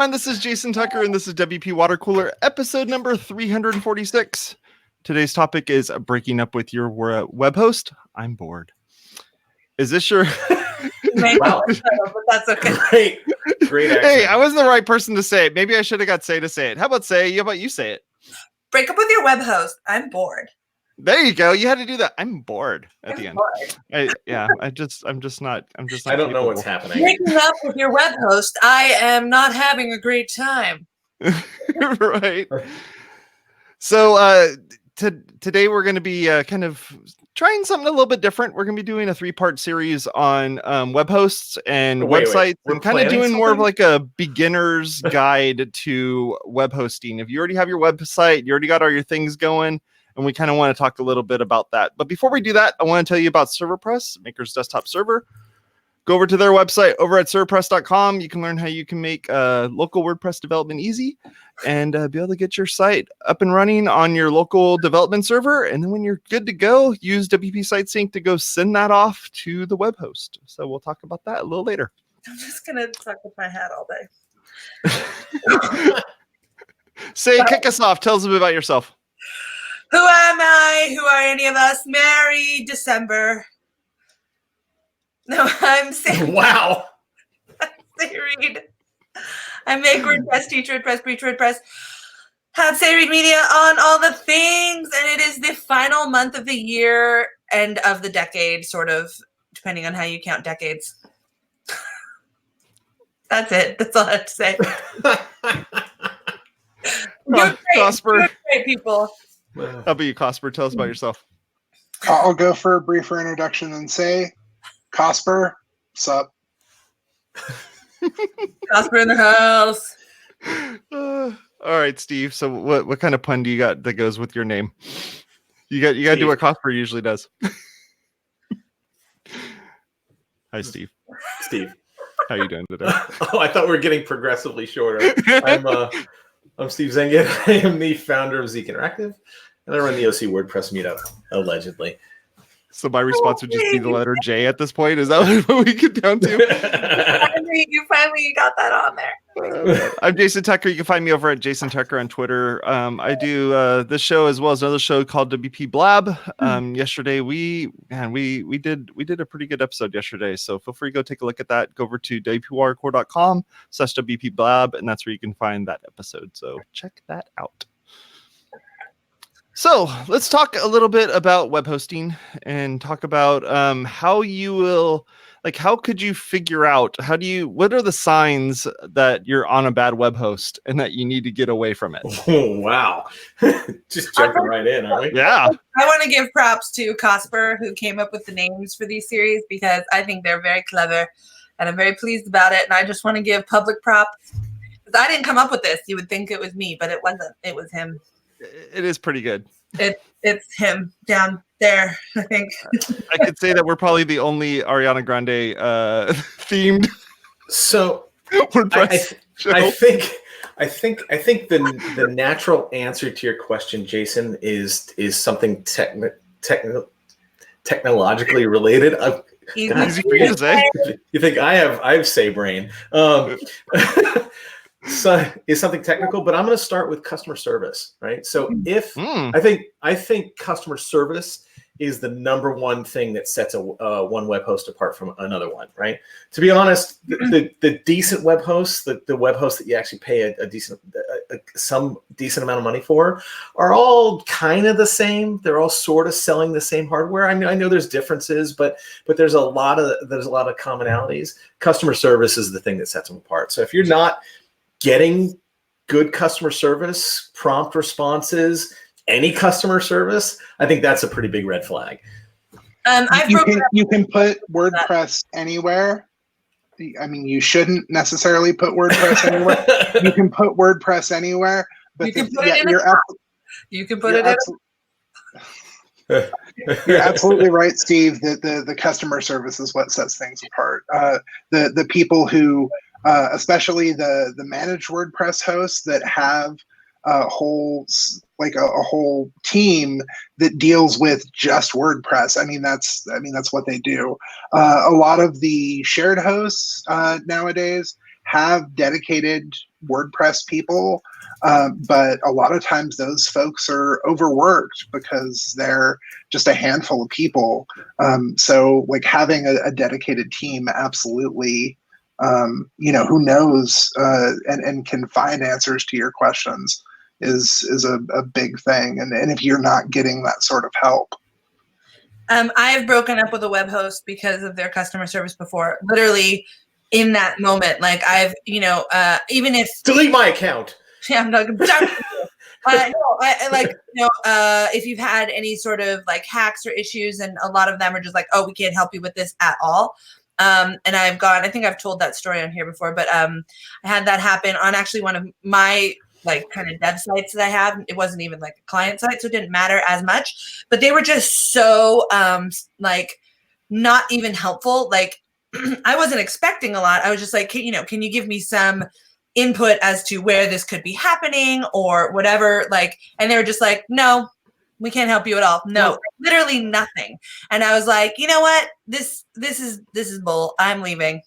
And this is Jason Tucker, and this is WP Watercooler, episode number 346. Today's topic is breaking up with your web host. I'm bored. Is this your... Wow. But that's okay. Great accent. Hey, I wasn't the right person to say it. Maybe I should have got Say to say it. How about Say? How about you say it? Break up with your web host. I'm bored. There you go. You had to do that. I'm bored at the end. Bored. I'm just not. I don't know what's happening. Breaking up with your web host. I am not having a great time. Right. So today we're going to be kind of trying something a little bit different. We're going to be doing a 3-part series on web hosts and websites, and kind of doing more of like a beginner's guide to web hosting. If you already have your website, you already got all your things going, and we kind of want to talk a little bit about that. But before we do that, I want to tell you about ServerPress, Maker's desktop server. Go over to their website over at serverpress.com. You can learn how you can make local WordPress development easy and be able to get your site up and running on your local development server. And then when you're good to go, use WP Site Sync to go send that off to the web host. So we'll talk about that a little later. I'm just going to talk with my hat all day. Say, kick us off. Tell us a bit about yourself. Who am I? Who are any of us? Merry December. No, I'm Sarah. Wow. I'm Sarah Reed. I make WordPress, teach WordPress, preach WordPress, have Sarah Reed Media on all the things, and it is the final month of the year and of the decade, sort of, depending on how you count decades. That's it. That's all I have to say. You're great. Cosper. You're great, people. How about you, Cosper? Tell us about yourself. I'll go for a briefer introduction and say, Cosper, sup? Cosper in the house. All right, Steve. So what kind of pun do you got that goes with your name? You got to do what Cosper usually does. Hi, Steve. Steve. How you doing today? Oh, I thought we were getting progressively shorter. I'm Steve Zengin. I am the founder of Zeek Interactive, and I run the OC WordPress meetup, allegedly. So my response would just be the letter J at this point. Is that what we get down to? You finally got that on there. I'm Jason Tucker. You can find me over at Jason Tucker on Twitter. I do this show as well as another show called WP Blab. Yesterday we did a pretty good episode yesterday. So feel free to go take a look at that. Go over to WPwatercooler.com/WP Blab, and that's where you can find that episode. So check that out. So let's talk a little bit about web hosting and talk about how you will, like, how could you figure out, what are the signs that you're on a bad web host and that you need to get away from it? Oh, wow. Just jumping right in, aren't we? Yeah. I want to give props to Cosper, who came up with the names for these series, because I think they're very clever and I'm very pleased about it. And I just want to give public props, because I didn't come up with this. You would think it was me, but it wasn't. It was him. It is pretty good. It's him down there, I think. I could say that we're probably the only Ariana Grande themed WordPress show. I think the natural answer to your question, Jason, is something technologically related. Easy for you to say. You think I have say brain. So is something technical, but I'm going to start with customer service, right? So if I think customer service is the number one thing that sets one web host apart from another one, right? To be honest, the decent web hosts, the web hosts that you actually pay some decent amount of money for, are all kind of the same. They're all sort of selling the same hardware. I know there's differences, but there's a lot of commonalities. Customer service is the thing that sets them apart. So if you're not getting good customer service, prompt responses, any customer service, I think that's a pretty big red flag. You can put WordPress anywhere. I mean, you shouldn't necessarily put WordPress anywhere. You can put WordPress anywhere, but you can put it in you can put it in. You're absolutely right, Steve, that the customer service is what sets things apart. The people who especially the managed WordPress hosts that have a whole team that deals with just WordPress. I mean, that's what they do. A lot of the shared hosts nowadays have dedicated WordPress people, but a lot of times those folks are overworked because they're just a handful of people. So like having a dedicated team, absolutely, who knows and can find answers to your questions is a big thing. And if you're not getting that sort of help. I have broken up with a web host because of their customer service before. Literally in that moment, like I've, even if delete my account. Yeah, I'm not gonna if you've had any sort of like hacks or issues, and a lot of them are just like, oh, we can't help you with this at all. And I think I've told that story on here before, but I had that happen on actually one of my like kind of dev sites that I have. It wasn't even like a client site, so it didn't matter as much, but they were just so like not even helpful. Like I wasn't expecting a lot. I was just like, can you give me some input as to where this could be happening or whatever, like, and they were just like, no, we can't help you at all. No, literally nothing. And I was like, you know what? This is bull. I'm leaving.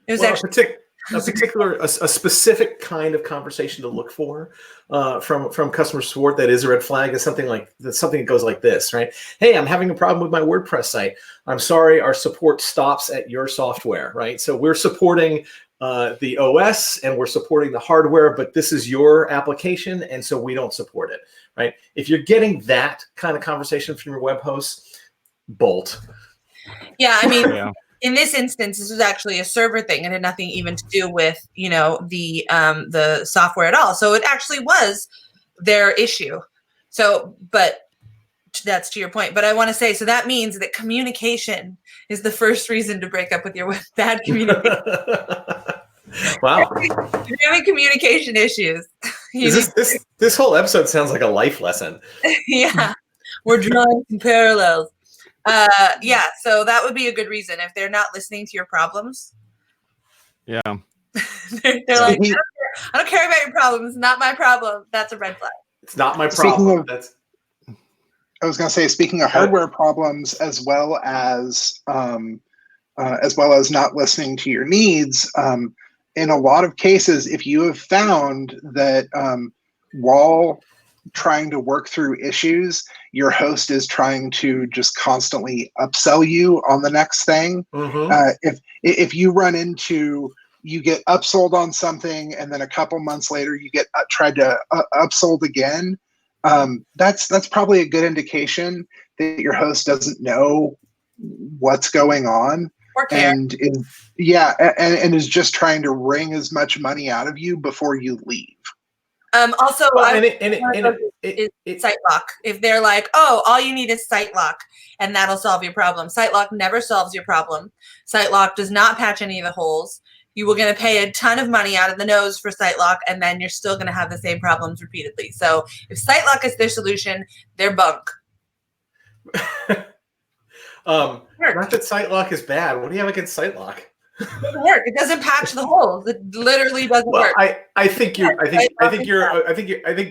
It was a specific kind of conversation to look for from customer support that is a red flag is something that goes like this, right? Hey, I'm having a problem with my WordPress site. I'm sorry, our support stops at your software, right? So we're supporting the OS and we're supporting the hardware, but this is your application, and so we don't support it, right? If you're getting that kind of conversation from your web host, bolt. Yeah, I mean, in this instance, this was actually a server thing. It had nothing even to do with, the software at all. So it actually was their issue. So, but that's to your point. But I want to say, so that means that communication is the first reason to break up with your bad communication. Wow. If you're having communication issues. This whole episode sounds like a life lesson. Yeah, we're drawing some parallels. So that would be a good reason if they're not listening to your problems. Yeah. they're like, I don't care about your problems. Not my problem. That's a red flag. It's not my problem. I was going to say, speaking of hardware problems, as well as not listening to your needs, in a lot of cases, if you have found that while trying to work through issues, your host is trying to just constantly upsell you on the next thing. Mm-hmm. If you run into, you get upsold on something, and then a couple months later you get tried to upsold again, that's probably a good indication that your host doesn't know what's going on and is just trying to wring as much money out of you before you leave. Also, it's site lock. If they're like, oh, all you need is site lock and that'll solve your problem. Site lock never solves your problem. Site lock does not patch any of the holes. You were going to pay a ton of money out of the nose for site lock, and then you're still going to have the same problems repeatedly. So if site lock is their solution, they're bunk. Not that site lock is bad. What do you have against site lock? It doesn't work. It doesn't patch the holes. It literally doesn't work. I think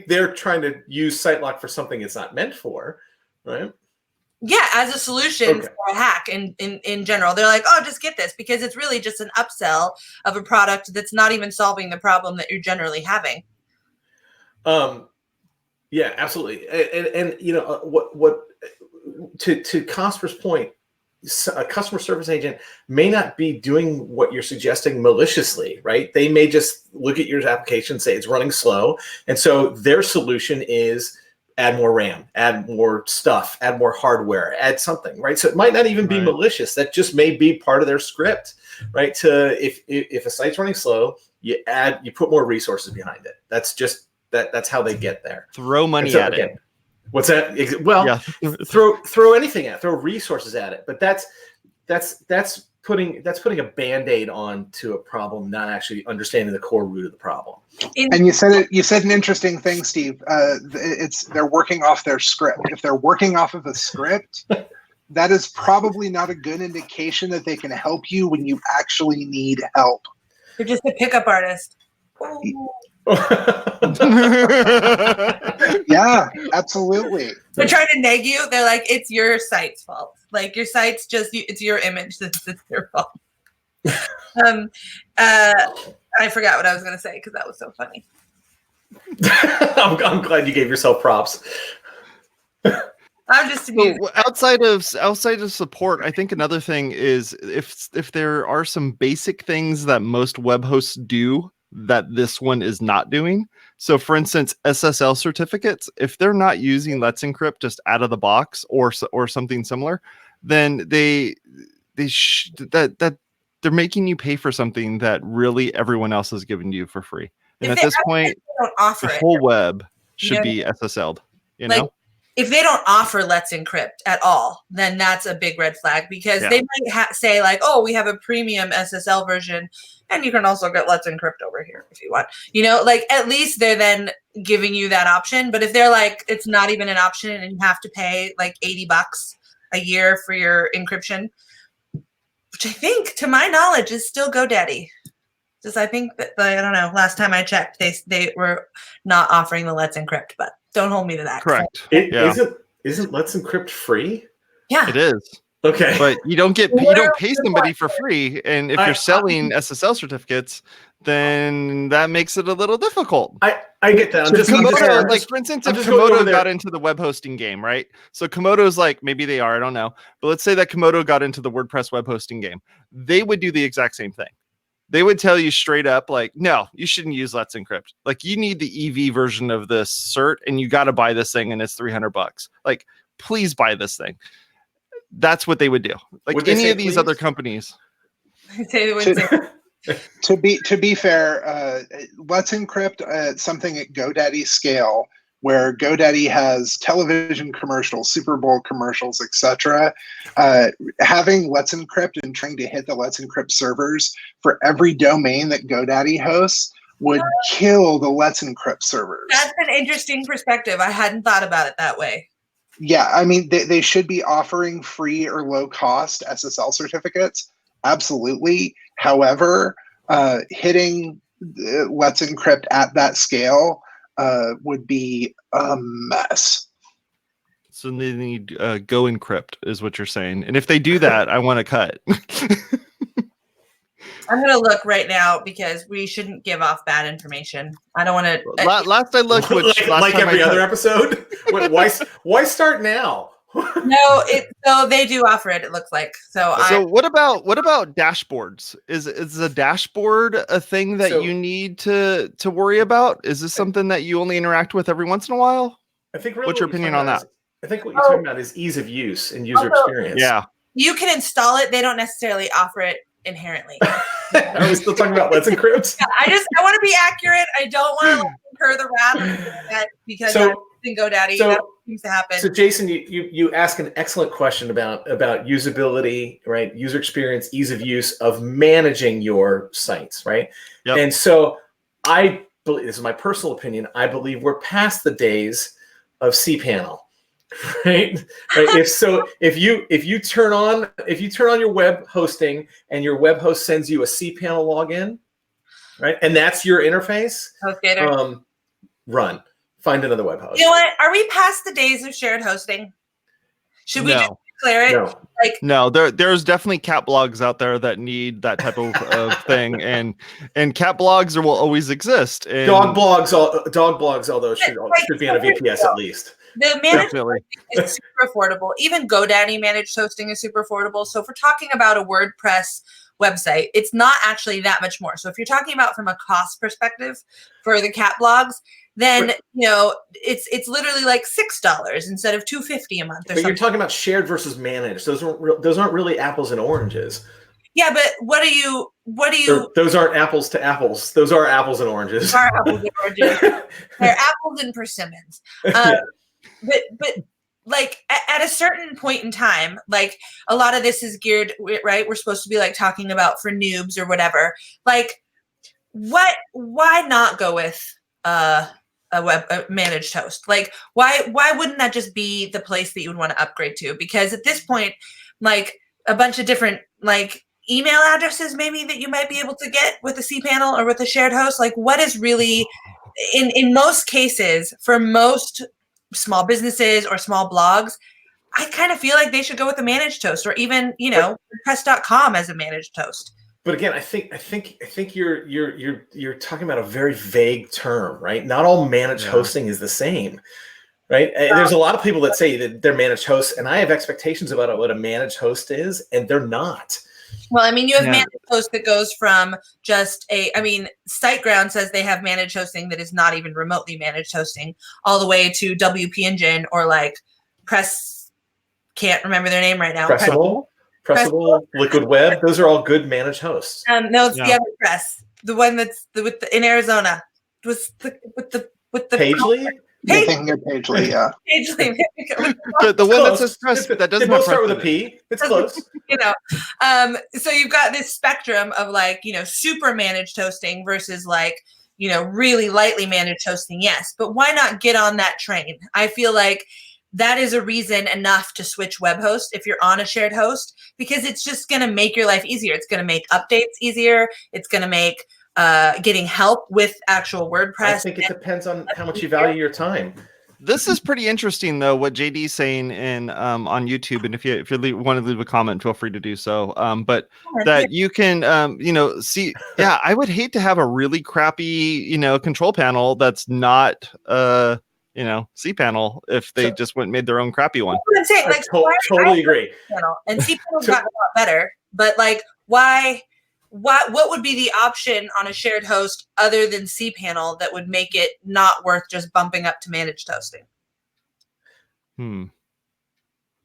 they're trying to use site lock for something it's not meant for, right? Yeah, as a solution for a hack in general. They're like, oh, just get this, because it's really just an upsell of a product that's not even solving the problem that you're generally having. Yeah, absolutely. And what to Casper's point, a customer service agent may not be doing what you're suggesting maliciously, right? They may just look at your application, say it's running slow, and so their solution is add more RAM, add more stuff, add more hardware, add something, right? So it might not even be malicious. That just may be part of their script, right? If a site's running slow, you put more resources behind it. That's just that's how they get there. Throw money at it. What's that? Well, throw anything at it, throw resources at it. But that's putting a Band-Aid on to a problem, not actually understanding the core root of the problem. And you said an interesting thing, Steve. They're working off their script. If they're working off of a script, that is probably not a good indication that they can help you when you actually need help. They're just a pickup artist. Yeah, absolutely. They're trying to neg you. They're like, it's your site's fault. Like, your site's just, it's your image that's their fault. I forgot what I was going to say because that was so funny. I'm glad you gave yourself props. I'm just outside of support. I think another thing is if there are some basic things that most web hosts do that this one is not doing. So, for instance, SSL certificates, if they're not using Let's Encrypt just out of the box or something similar, then they're making you pay for something that really everyone else is giving you for free. And at this point, the whole web should be SSL'd. You know. If they don't offer Let's Encrypt at all, then that's a big red flag because they might say like, oh, we have a premium SSL version and you can also get Let's Encrypt over here if you want. You know, like at least they're then giving you that option. But if they're like, it's not even an option and you have to pay like $80 a year for your encryption, which I think, to my knowledge, is still GoDaddy. Just I think that, I don't know, last time I checked, they were not offering the Let's Encrypt, but don't hold me to that. Correct. Isn't Let's Encrypt free? Yeah, it is. Okay, but you don't pay somebody for free, and if you're selling SSL certificates, then that makes it a little difficult. I get that. For instance, if Komodo got into the web hosting game, right? So Komodo's like, maybe they are, I don't know, but let's say that Komodo got into the WordPress web hosting game, they would do the exact same thing. They would tell you straight up, like, no, you shouldn't use Let's Encrypt. Like, you need the EV version of this cert, and you got to buy this thing, and it's $300. Like, please buy this thing. That's what they would do. Like any of these other companies. To be fair, Let's Encrypt something at GoDaddy scale, where GoDaddy has television commercials, Super Bowl commercials, etc. Having Let's Encrypt and trying to hit the Let's Encrypt servers for every domain that GoDaddy hosts would kill the Let's Encrypt servers. That's an interesting perspective. I hadn't thought about it that way. Yeah, I mean, they should be offering free or low-cost SSL certificates. Absolutely. However, hitting Let's Encrypt at that scale would be a mess. So they need Go Encrypt is what you're saying. And if they do that, I want to cut. I'm going to look right now because we shouldn't give off bad information. I don't want to. Last I looked, like every other episode. Why start now? No, so they do offer it. It looks like so. What about dashboards? Is a dashboard a thing that you need to worry about? Is this something that you only interact with every once in a while? I think. Really what's your opinion on that? I think what you're talking about is ease of use and user experience. Yeah, you can install it. They don't necessarily offer it inherently. Are we still talking about Let's Encrypt? Yeah, I want to be accurate. I don't want to incur the wrath of that because I think GoDaddy. That seems to happen. So Jason, you ask an excellent question about usability, right? User experience, ease of use of managing your sites, right? Yep. And so I believe, this is my personal opinion, I believe we're past the days of cPanel. Right. If you turn on your web hosting and your web host sends you a cPanel login, right, and that's your interface, run, find another web host. You know what? Are we past the days of shared hosting? Should we just declare it? No. There's definitely cat blogs out there that need that type of thing, and cat blogs will always exist. And dog blogs, although should be on a VPS at least. The managed hosting is super affordable. Even GoDaddy managed hosting is super affordable. So if we're talking about a WordPress website, it's not actually that much more. So if you're talking about from a cost perspective for the cat blogs, then it's literally like $6 instead of $2.50 a month. But you're talking about shared versus managed. Those aren't really apples and oranges. Yeah, but what do you? Those aren't apples to apples. Those are apples and oranges. They're apples and oranges. They're apples and persimmons. But like at a certain point in time, like a lot of this is geared, right? We're supposed to be like talking about for noobs or whatever. Like, why not go with a managed host? Like, why wouldn't that just be the place that you would want to upgrade to? Because at this point, like a bunch of different like email addresses maybe that you might be able to get with a cPanel or with a shared host. Like, what is really in most cases for most small businesses or small blogs, I kind of feel like they should go with a managed host, or even WordPress.com as a managed host. But again, I think you're talking about a very vague term, right? Not all managed hosting is the same, right? There's a lot of people that say that they're managed hosts, and I have expectations about what a managed host is, and they're not. Well, I mean, you have managed host that goes from just SiteGround says they have managed hosting that is not even remotely managed hosting, all the way to WP Engine or like can't remember their name right now. Pressable, Liquid Web. Those are all good managed hosts. No, it's the other press, the one that's in Arizona. With the Pagely. Pagely, yeah. Pagely. the one that says press that doesn't both start with a P. It's close. So you've got this spectrum of like, super managed hosting versus like, really lightly managed hosting. Yes, but why not get on that train? I feel like that is a reason enough to switch web host if you're on a shared host, because it's just going to make your life easier. It's going to make updates easier. It's going to make getting help with actual WordPress. I think it depends on how much you value your time. This is pretty interesting, though, what JD's saying on YouTube. And if you want to leave a comment, feel free to do so. But that you can, see, I would hate to have a really crappy, control panel that's not, cPanel if they just went and made their own crappy one. I'm saying, like, totally agree. And cPanel's gotten a lot better, but like, why? What would be the option on a shared host other than cPanel that would make it not worth just bumping up to managed hosting?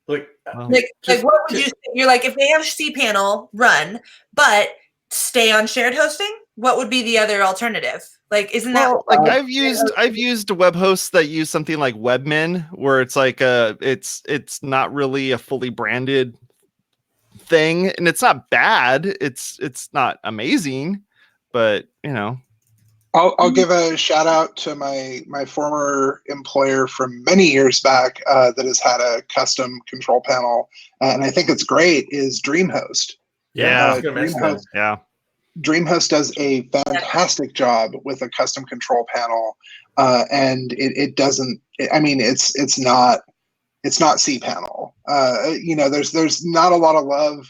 Like what would you say? You're like, if they have cPanel, run, but stay on shared hosting, what would be the other alternative? Like, isn't that like I've used web hosts that use something like Webmin, where it's like it's not really a fully branded thing, and it's not bad. It's not amazing, but I'll give a shout out to my former employer from many years back that has had a custom control panel, and I think it's great. Is DreamHost? DreamHost does a fantastic job with a custom control panel, and it doesn't. I mean, it's not cPanel. There's not a lot of love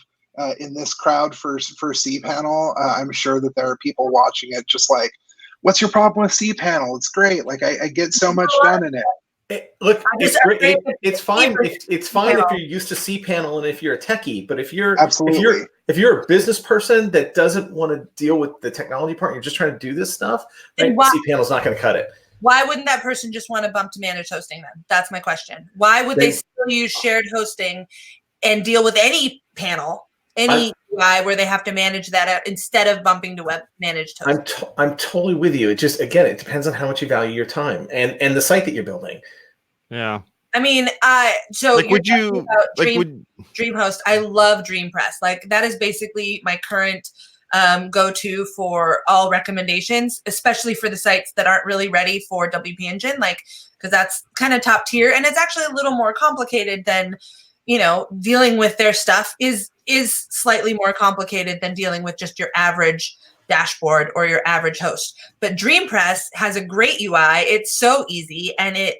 in this crowd for cPanel. I'm sure that there are people watching it just like, what's your problem with cPanel? It's great. Like I get so much done in it. Look, it's great. It's fine. It's fine if you're used to cPanel and if you're a techie. But if you're a business person that doesn't want to deal with the technology part, and you're just trying to do this stuff, right? cPanel's not going to cut it. Why wouldn't that person just want to bump to managed hosting then? That's my question. Why would they still use shared hosting and deal with any panel, any UI where they have to manage that out instead of bumping to web managed hosting? I'm totally with you. It just, again, it depends on how much you value your time and the site that you're building. Yeah. I mean, DreamHost? I love DreamPress. Like, that is basically my current go-to for all recommendations, especially for the sites that aren't really ready for WP Engine, like, because that's kind of top tier, and it's actually a little more complicated than, dealing with their stuff is slightly more complicated than dealing with just your average dashboard or your average host. But DreamPress has a great UI. It's so easy, and it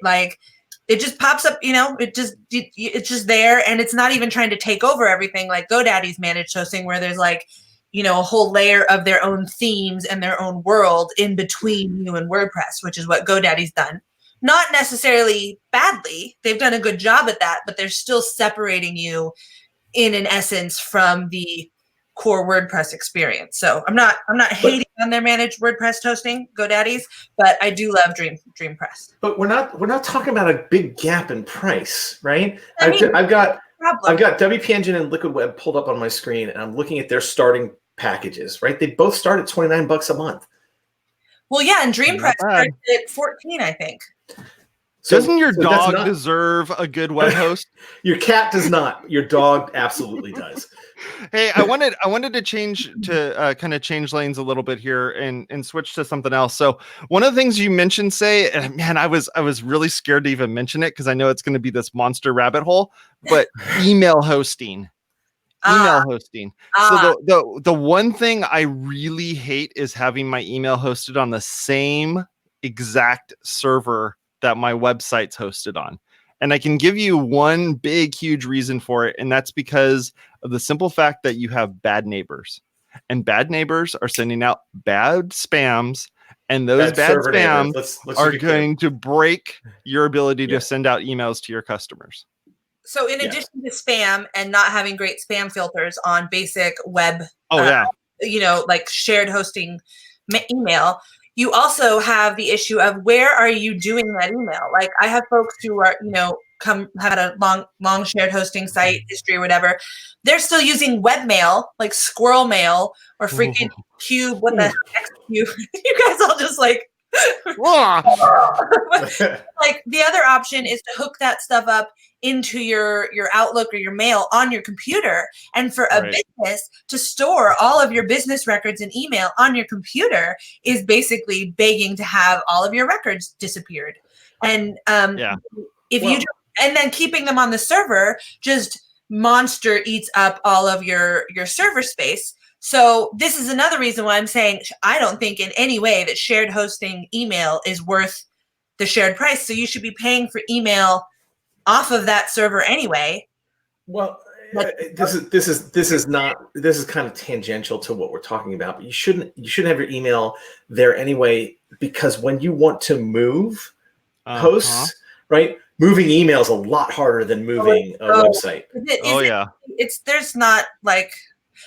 just pops up, it's just there, and it's not even trying to take over everything like GoDaddy's managed hosting, where there's like, a whole layer of their own themes and their own world in between you and WordPress, which is what GoDaddy's done. Not necessarily badly. They've done a good job at that, but they're still separating you in an essence from the core WordPress experience. So I'm not hating on their managed WordPress hosting, GoDaddy's, but I do love DreamPress. But we're not talking about a big gap in price, right? I've got WP Engine and Liquid Web pulled up on my screen, and I'm looking at their starting packages, right? They both start at $29 a month. Well, yeah, and DreamPress starts at $14, I think. Doesn't your dog deserve a good web host? Your cat does not. Your dog absolutely does. Hey, I wanted to change to kind of change lanes a little bit here and switch to something else. So one of the things you mentioned, and man, I was really scared to even mention it because I know it's going to be this monster rabbit hole, but email hosting. So the one thing I really hate is having my email hosted on the same exact server that my website's hosted on. And I can give you one big, huge reason for it. And that's because of the simple fact that you have bad neighbors. and bad neighbors are sending out bad spams, and those bad spams are going to break your ability to send out emails to your customers. So in addition to spam and not having great spam filters on basic web, like shared hosting email, you also have the issue of where are you doing that email? Like I have folks who are, had a long shared hosting site history or whatever. They're still using webmail, like squirrel mail or freaking cube. What the heck, cube? You guys all just like, like the other option is to hook that stuff up into your Outlook or your mail on your computer, and for a business to store all of your business records and email on your computer is basically begging to have all of your records disappeared. And and then keeping them on the server just monster eats up all of your server space. So this is another reason why I'm saying I don't think in any way that shared hosting email is worth the shared price. So you should be paying for email off of that server anyway. Well, this is kind of tangential to what we're talking about, but you shouldn't have your email there anyway, because when you want to move hosts, right? Moving email is a lot harder than moving a website. There's not like,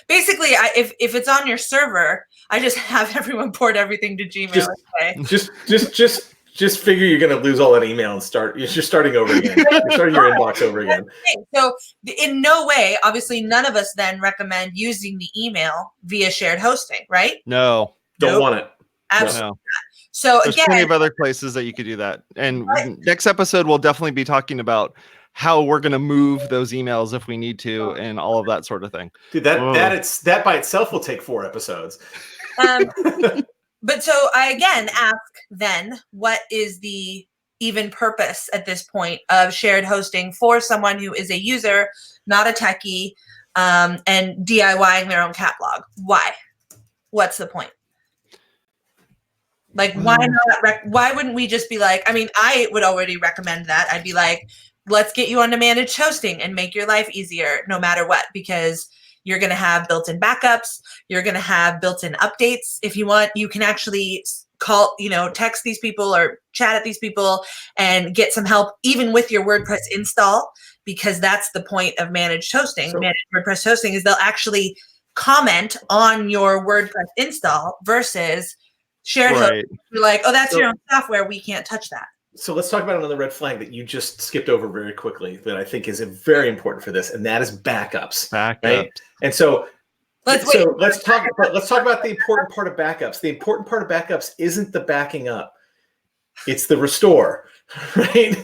basically if it's on your server, I just have everyone port everything to Gmail. Just figure you're going to lose all that email and you're starting over again. You're starting your inbox over again. So in no way, obviously none of us then recommend using the email via shared hosting, right? No. Don't want it. Absolutely. No. So there's plenty of other places that you could do that. And next episode, we'll definitely be talking about how we're going to move those emails if we need to and all of that sort of thing. Dude, that by itself will take 4 episodes. But so I again ask then, what is the even purpose at this point of shared hosting for someone who is a user, not a techie, and DIYing their own cat log? Why? What's the point? Like, why not? Why wouldn't we just be like, I mean, I would already recommend that. I'd be like, let's get you onto managed hosting and make your life easier no matter what, because you're going to have built-in backups. You're going to have built-in updates. If you want, you can actually call, text these people or chat at these people and get some help even with your WordPress install, because that's the point of managed hosting. Managed WordPress hosting is they'll actually comment on your WordPress install versus shared hosting. You're like, oh, that's your own software. We can't touch that. So let's talk about another red flag that you just skipped over very quickly that I think is very important for this, and that is backups. Right? And so let's talk about the important part of backups. The important part of backups isn't the backing up; it's the restore. Right?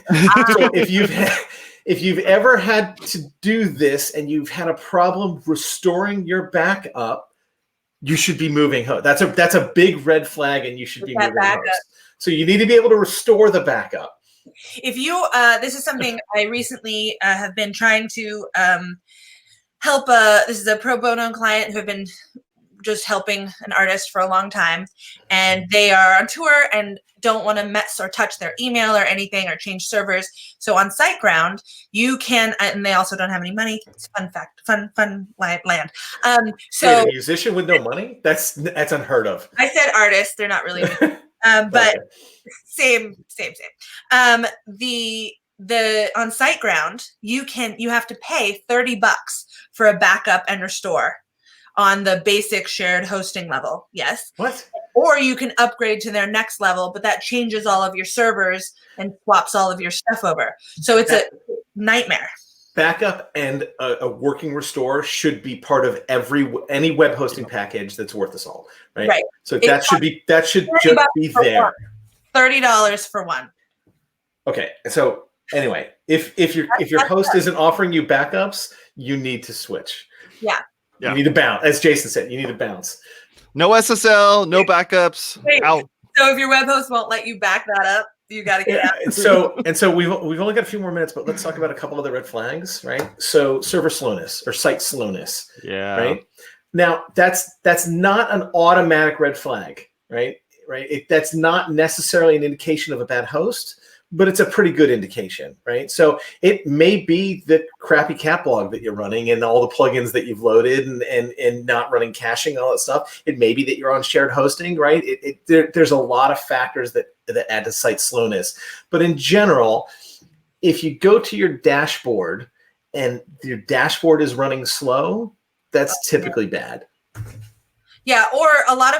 So if you've ever had to do this and you've had a problem restoring your backup, you should be moving host. That's a big red flag, and you should be moving host. So you need to be able to restore the backup. If you, this is something I recently have been trying to help. This is a pro bono client who have been just helping an artist for a long time, and they are on tour and don't want to mess or touch their email or anything or change servers. So on SiteGround, you can, and they also don't have any money. It's fun fact, fun land. So a musician with no money? That's unheard of. I said artist. They're not really. But same. The on SiteGround, you have to pay $30 for a backup and restore on the basic shared hosting level. Yes. What? Or you can upgrade to their next level, but that changes all of your servers and swaps all of your stuff over. So it's a nightmare. Backup and a working restore should be part of any web hosting package that's worth the salt, right? Right. So that should just be there. $30 for one. Okay. So anyway, if your host isn't offering you backups, you need to switch. Yeah. You need to bounce. As Jason said, you need to bounce. No SSL, no backups. Out. So if your web host won't let you back that up, you got to get out. So we've only got a few more minutes, but let's talk about a couple of the red flags, right? So server slowness or site slowness. Yeah. Right. Now that's not an automatic red flag, right? Right. That's not necessarily an indication of a bad host, but it's a pretty good indication, right? So it may be the crappy catalog that you're running and all the plugins that you've loaded and not running caching, all that stuff. It may be that you're on shared hosting, right? There's a lot of factors that add to site slowness. But in general, if you go to your dashboard and your dashboard is running slow, that's typically bad. Yeah, or a lot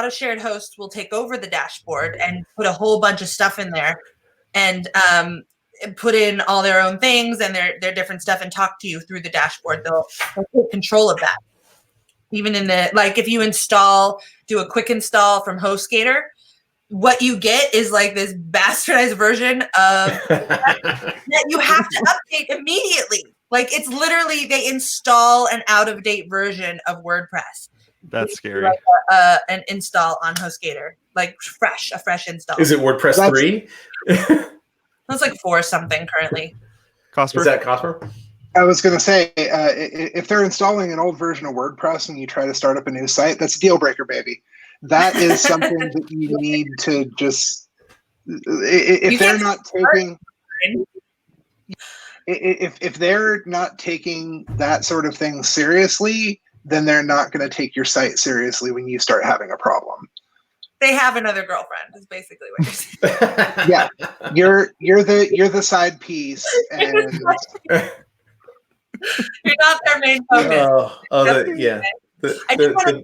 of shared hosts will take over the dashboard and put a whole bunch of stuff in there, and put in all their own things and their different stuff and talk to you through the dashboard. They'll take control of that. Even in the, like, if you do a quick install from HostGator, what you get is like this bastardized version of that you have to update immediately. Like, it's literally, they install an out-of-date version of WordPress. That's scary. Like an install on HostGator, like a fresh install. Is it WordPress 3? It's like 4 something currently. Cosper? Is that Cosper? I was going to say, if they're installing an old version of WordPress and you try to start up a new site, that's a deal breaker, baby. That is something that you need to just, if they're not taking that sort of thing seriously, then they're not going to take your site seriously when you start having a problem. They have another girlfriend, is basically what you're saying. Yeah, you're the side piece, and you're not their main focus. I just want to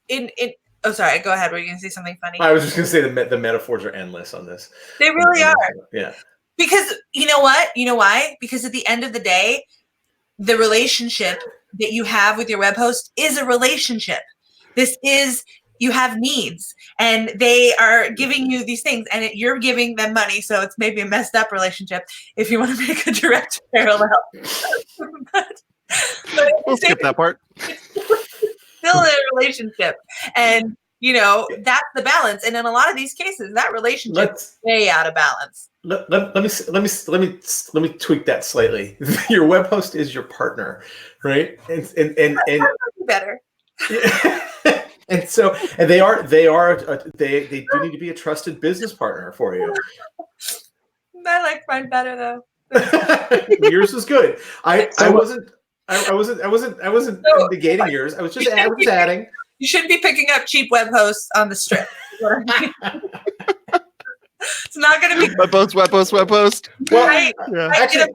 say, oh, sorry, go ahead. Were you going to say something funny? I was just going to say the metaphors are endless on this. They really are. Yeah. Because you know what? You know why? Because at the end of the day, the relationship that you have with your web host is a relationship. You have needs, and they are giving you these things, and you're giving them money. So it's maybe a messed up relationship if you want to make a direct parallel. but we'll skip that part. Still a relationship, and that's the balance. And in a lot of these cases, that relationship is way out of balance. Let me tweak that slightly. Your web host is your partner, right? And better. And so, and they do need to be a trusted business partner for you. I like mine better though. Yours is good. I wasn't negating yours. I was just adding. You shouldn't be picking up cheap web hosts on the strip. It's not going to be web host. Well, right. Yeah. Actually,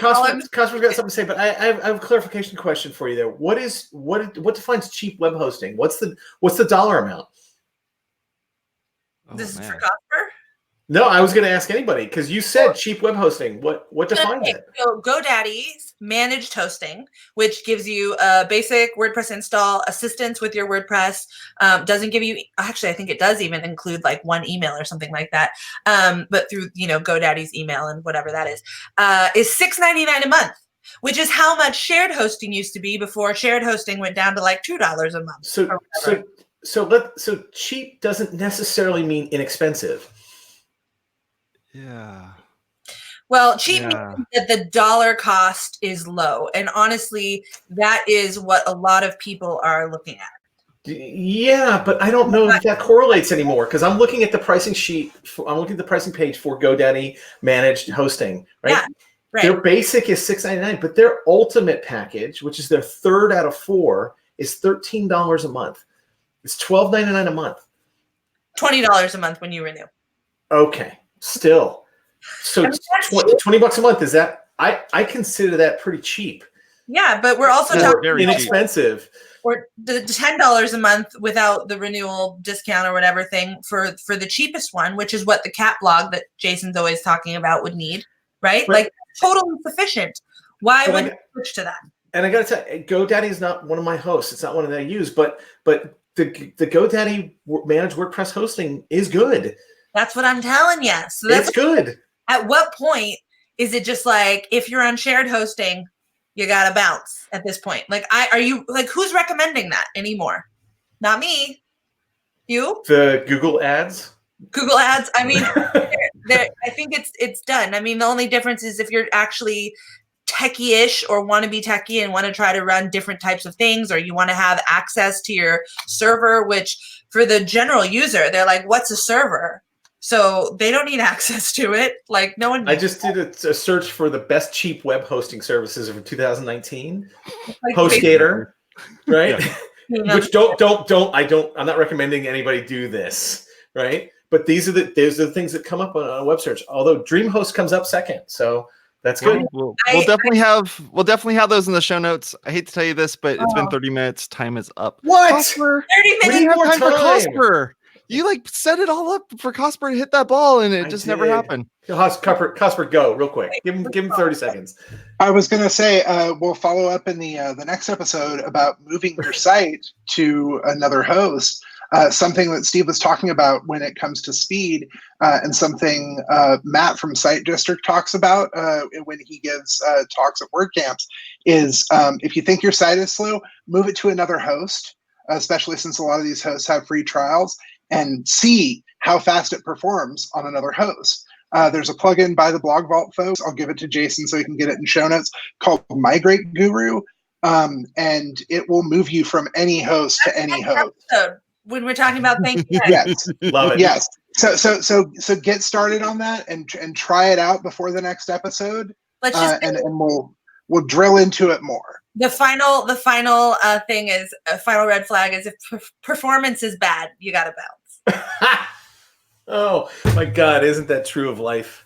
Cosper's got something to say, but I have a clarification question for you there. What defines cheap web hosting? What's the dollar amount? This is for Cosper? No, I was going to ask anybody because you said cheap web hosting. What defines it? So GoDaddy's managed hosting, which gives you a basic WordPress install, assistance with your WordPress. Doesn't give you, actually, I think it does even include like one email or something like that. But through GoDaddy's email and whatever that is $6.99 a month, which is how much shared hosting used to be before shared hosting went down to like $2 a month. So cheap doesn't necessarily mean inexpensive. Yeah. Well, cheap means that the dollar cost is low. And honestly, that is what a lot of people are looking at. Yeah, but I don't know if that correlates anymore because I'm looking at the pricing sheet. I'm looking at the pricing page for GoDaddy managed hosting, right? Yeah, right. Their basic is $6.99, but their ultimate package, which is their third out of 4, is $13 a month. It's $12.99 a month. $20 a month when you renew. Okay. Still, so $20 a month, is that I consider that pretty cheap. Yeah, but we're also talking inexpensive. Or the $10 a month without the renewal discount or whatever thing for the cheapest one, which is what the cat blog that Jason's always talking about would need, right? Like totally sufficient. Why would you switch to that? And I got to tell you, GoDaddy is not one of my hosts. It's not one that I use, but the GoDaddy managed WordPress hosting is good. That's what I'm telling you. So that's good. At what point is it just like if you're on shared hosting, you gotta bounce at this point? Like, are you like who's recommending that anymore? Not me. You? The Google ads. Google ads. I mean, I think it's done. I mean, the only difference is if you're actually techie-ish or want to be techie and want to try to run different types of things, or you want to have access to your server, which for the general user, they're like, "What's a server?" So they don't need access to it. Like no one. I just did a search for the best cheap web hosting services of 2019. Like, HostGator, right? Yeah. Which I'm not recommending anybody do this, right? But these are the things that come up on a web search. Although DreamHost comes up second, so that's good. We'll definitely have those in the show notes. I hate to tell you this, but it's been 30 minutes. Time is up. What? Cosper, 30 minutes more time for time. Cosper. You like set it all up for Cosper to hit that ball, and it just never happened. Cosper, go real quick. Give him 30 seconds. I was going to say we'll follow up in the next episode about moving your site to another host. Something that Steve was talking about when it comes to speed, and something Matt from Site District talks about when he gives talks at WordCamps is if you think your site is slow, move it to another host, especially since a lot of these hosts have free trials, and see how fast it performs on another host. There's a plugin by the Blog Vault folks. I'll give it to Jason so he can get it in show notes, called Migrate Guru, and it will move you from any host to any host. When we're talking about things, Yes, love it. Yes. So get started on that and try it out before the next episode. Let's just and we'll drill into it more. The final thing is a final red flag is if performance is bad, you got to bounce. Oh my God, isn't that true of life?